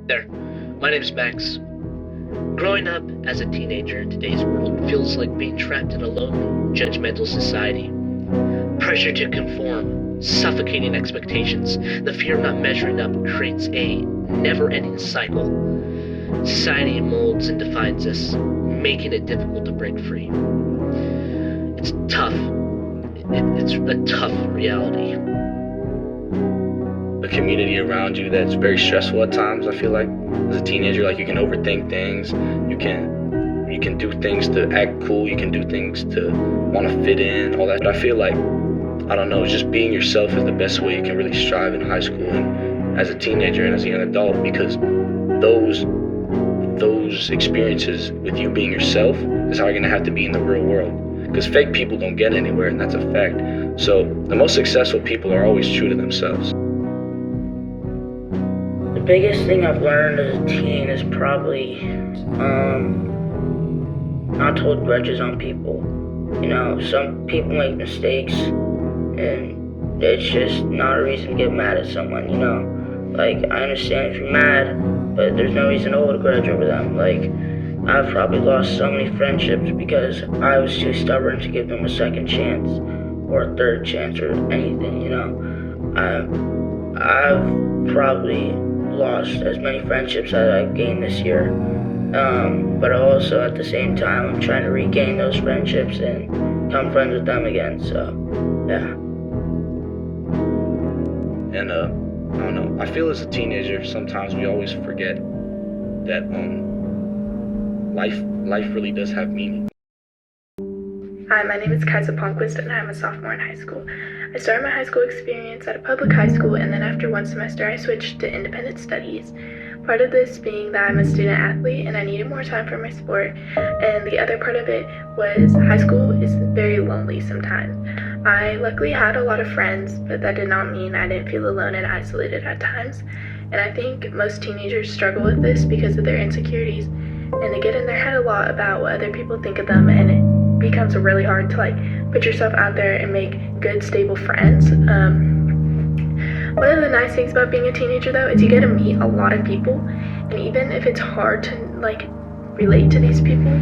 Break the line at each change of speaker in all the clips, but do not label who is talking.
There. My name's Max. Growing up as a teenager in today's world feels like being trapped in a lonely, judgmental society. Pressure to conform, suffocating expectations, the fear of not measuring up creates a never-ending cycle. Society molds and defines us, making it difficult to break free. It's tough. It's a tough reality.
A community around you that's very stressful at times. I feel like as a teenager, like you can overthink things. You can do things to act cool. You can do things to want to fit in, all that. But I feel like, I don't know, just being yourself is the best way you can really strive in high school and as a teenager and as a young adult, because those experiences with you being yourself is how you're gonna have to be in the real world. Because fake people don't get anywhere, and that's a fact. So the most successful people are always true to themselves.
The biggest thing I've learned as a teen is probably not to hold grudges on people. You know, some people make mistakes, and it's just not a reason to get mad at someone, you know? Like, I understand if you're mad, but there's no reason to hold a grudge over them. Like, I've probably lost so many friendships because I was too stubborn to give them a second chance or a third chance or anything, you know? I've probably lost as many friendships as I've gained this year. But also at the same time, I'm trying to regain those friendships and become friends with them again, so, yeah.
And I don't know, I feel as a teenager, sometimes we always forget that life really does have meaning.
Hi, my name is Kaisa Palmquist, and I'm a sophomore in high school. I started my high school experience at a public high school, and then after one semester, I switched to independent studies. Part of this being that I'm a student athlete, and I needed more time for my sport, and the other part of it was high school is very lonely sometimes. I luckily had a lot of friends, but that did not mean I didn't feel alone and isolated at times. And I think most teenagers struggle with this because of their insecurities, and they get in their head a lot about what other people think of them, and it becomes really hard to put yourself out there and make good, stable friends. One of the nice things about being a teenager though is you get to meet a lot of people, and even if it's hard to relate to these people,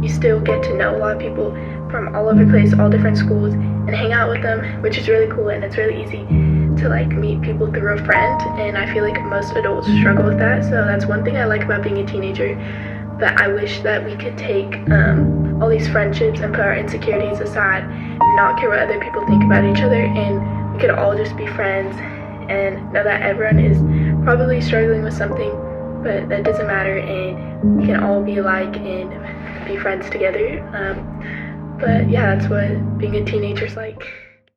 you still get to know a lot of people from all over the place, all different schools, and hang out with them, which is really cool, and it's really easy to meet people through a friend, and I feel like most adults struggle with that. So that's one thing I like about being a teenager. But I wish that we could take all these friendships and put our insecurities aside and not care what other people think about each other, and we could all just be friends and know that everyone is probably struggling with something, but that doesn't matter, and we can all be alike and be friends together. But yeah, that's what being a teenager's like.